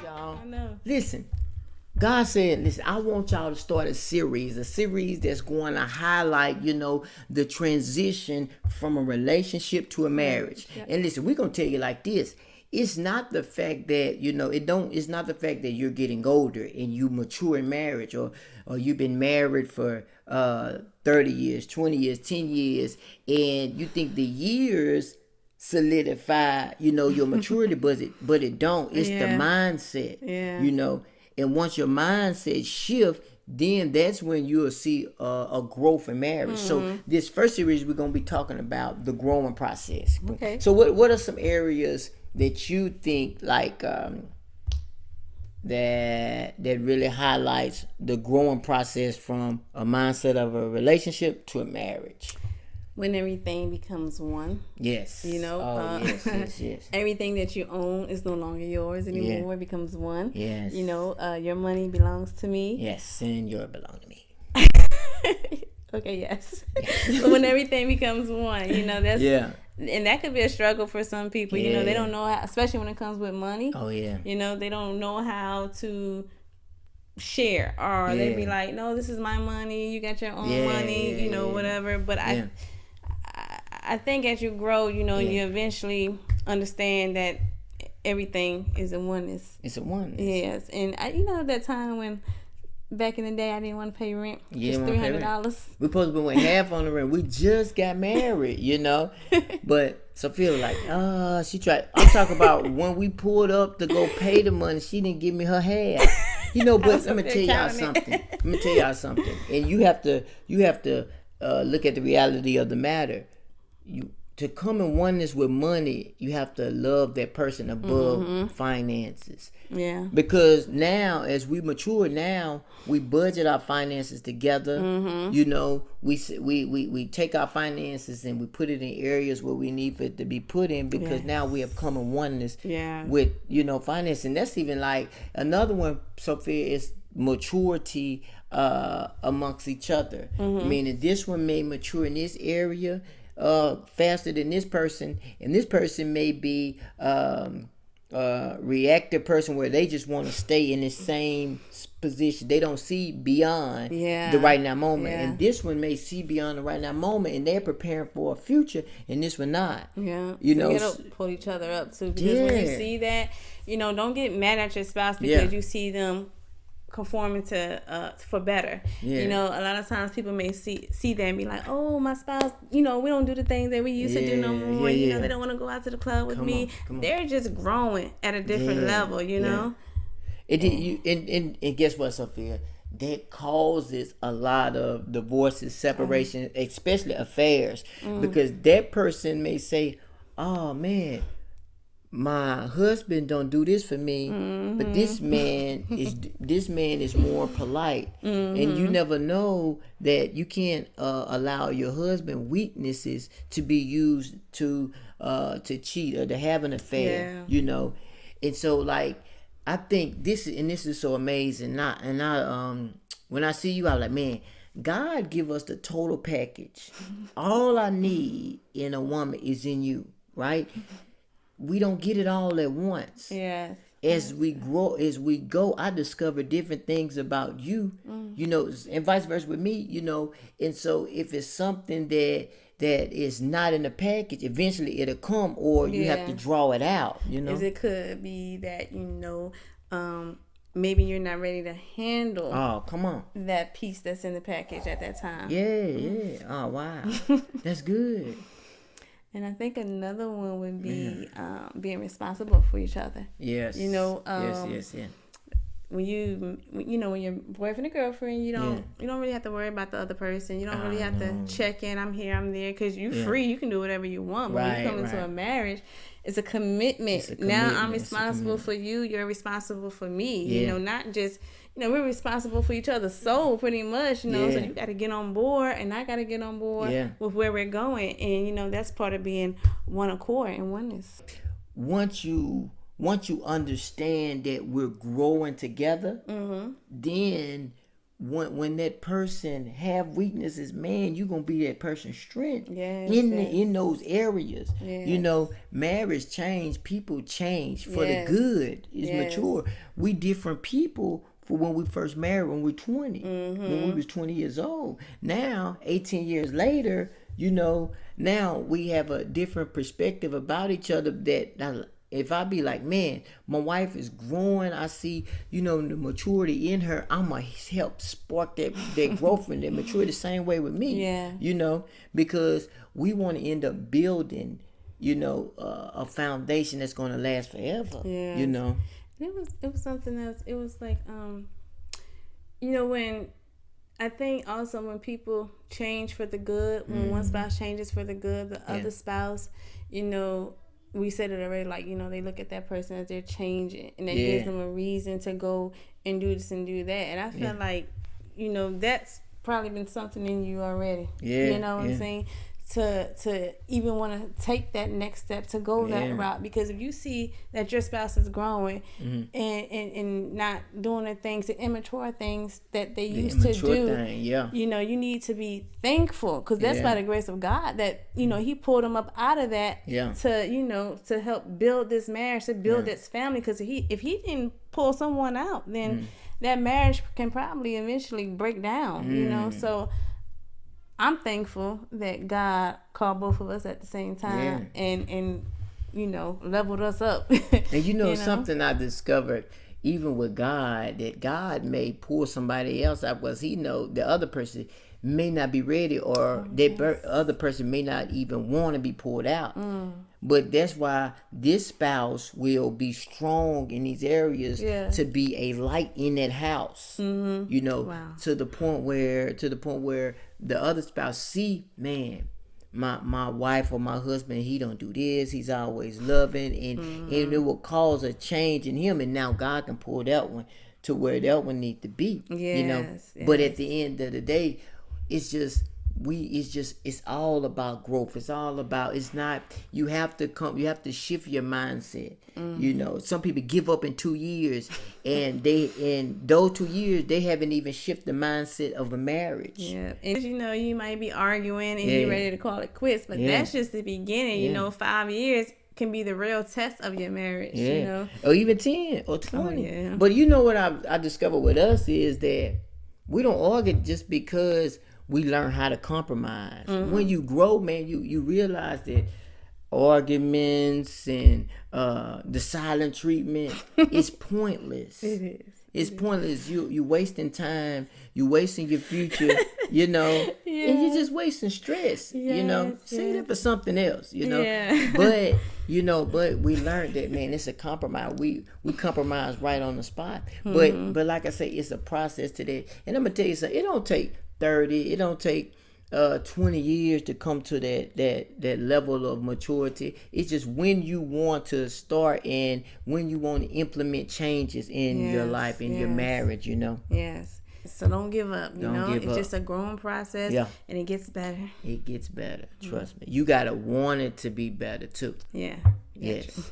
Y'all, I know. listen. God said, listen, I want y'all to start a series that's going to highlight, the transition from a relationship to a marriage. Yeah. And listen, we're going to tell you like this. It's not the fact that, it's not the fact that you're getting older and you mature in marriage, or you've been married for 30 years, 20 years, 10 years, and you think the years solidify, your maturity, but it don't. It's the mindset, and once your mindset shift, then that's when you'll see a growth in marriage. So this first series, we're going to be talking about the growing process. Okay. So what are some areas that you think like that really highlights the growing process from a mindset of a relationship to a marriage? When everything becomes one. Yes. Yes. Everything that you own is no longer yours anymore. Yeah. It becomes one. Yes. Your money belongs to me. Yes, and yours belong to me. Okay, yes. But when everything becomes one, that's... Yeah. And that could be a struggle for some people. Yeah. They don't know how, especially when it comes with money. Oh, yeah. They don't know how to share. Or they'd be like, no, this is my money. You got your own money, whatever. But I think as you grow, you eventually understand that everything is a oneness. It's a oneness. Yes. And that time when back in the day I didn't want to pay rent. Yeah, just $300. We supposed to be with half on the rent. We just got married, But Sophia was like, she tried. I'm talking about when we pulled up to go pay the money, she didn't give me her half. But let me tell y'all something. And you have to look at the reality of the matter. To come in oneness with money, you have to love that person above finances. Yeah. Because now, as we mature, we budget our finances together. We take our finances and we put it in areas where we need for it to be put in, because now we have come in oneness with finance. And that's even like another one, Sophia, is maturity amongst each other. Meaning this one may mature in this area faster than this person, and this person may be reactive person where they just want to stay in the same position. They don't see beyond the right now moment. And this one may see beyond the right now moment, and they're preparing for a future, and this one not. You gotta pull each other up too, because when you see that, don't get mad at your spouse because you see them conforming to for better. A lot of times people may see that and be like, oh, my spouse, we don't do the things that we used to do no more. They don't want to go out to the club with me. They're just growing at a different level. And guess what, Sophia? That causes a lot of divorces, separation, especially affairs, because that person may say, oh man, my husband don't do this for me, but this man is more polite, and you never know that you can't allow your husband weaknesses to be used to cheat or to have an affair. And so like I think this is so amazing. When I see you, I'm like, man, God give us the total package. All I need in a woman is in you, right? We don't get it all at once. Yes. As we go, I discover different things about you, and vice versa with me, And so if it's something that is not in the package, eventually it'll come, or you have to draw it out, As it could be that, maybe you're not ready to handle. Oh, come on. That piece that's in the package at that time. Yeah. Oh, wow. That's good. And I think another one would be being responsible for each other. Yes. Yes. When when you're boyfriend and girlfriend, you don't really have to worry about the other person. You don't really have to check in. I'm here, I'm there, because you're free. You can do whatever you want. But when you come into a marriage, it's a commitment. Now I'm responsible for you. You're responsible for me. Not just. We're responsible for each other's soul, pretty much, So you got to get on board, and I got to get on board with where we're going. And, that's part of being one accord and oneness. Once you understand that we're growing together, then when that person have weaknesses, man, you gonna be that person's strength Yes, in those areas. Yes. You know, marriage change, people change for the Yes. good. It's Yes. mature. We different people for when we first married when we 20, when we was 20 years old. Now, 18 years later, you know, now we have a different perspective about each other. That if I be like, man, my wife is growing, I see, you know, the maturity in her, I'm going to help spark that growth and that maturity the same way with me. Yeah. You know, because we want to end up building, you know, a foundation that's going to last forever. Yeah. You know. It was something else. It was like, you know, when I think also when people change for the good, when one spouse changes for the good, the other spouse, you know, we said it already, like, you know, they look at that person as they're changing, and that gives them a reason to go and do this and do that. And I feel like, you know, that's probably been something in you already. Yeah. You know what I'm saying? To even want to take that next step, to go that route, because if you see that your spouse is growing and not doing the things, the immature things that they used to do, you know, you need to be thankful, because that's by the grace of God that, you know, he pulled them up out of that to, you know, to help build this marriage, to build this family, because if he didn't pull someone out, then that marriage can probably eventually break down, you know. So I'm thankful that God called both of us at the same time and you know, leveled us up. And you know, something I discovered, even with God, that God may pull somebody else out because he know the other person may not be ready, or other person may not even want to be pulled out. But that's why this spouse will be strong in these areas to be a light in that house. You know, to the point where the other spouse see, man, my wife or my husband, he don't do this, he's always loving, and it will cause a change in him, and now God can pull that one to where that one need to be. You know, but at the end of the day, it's all about growth. It's all about, it's not, you have to shift your mindset. You know, some people give up in 2 years, and in those 2 years they haven't even shifted the mindset of a marriage. And you know, you might be arguing and you're ready to call it quits, but that's just the beginning. You know, 5 years can be the real test of your marriage. You know, or even 10 or 20. But you know what I discovered with us is that we don't argue just because we learn how to compromise. When you grow, man, you realize that arguments and the silent treatment is pointless. it is. It's pointless. You wasting time. You wasting your future. You know, and you're just wasting stress. You know, save it for something else. You know, but you know, but we learned that, man, it's a compromise. We compromise right on the spot. But like I say, it's a process to that. And I'm gonna tell you something. It don't take 30. It don't take 20 years to come to that level of maturity. It's just when you want to start and when you want to implement changes in your life, in your marriage, you know. So don't give up, you know. It's just a growing process, and it gets better. It gets better. Trust me. You gotta want it to be better too. Yes.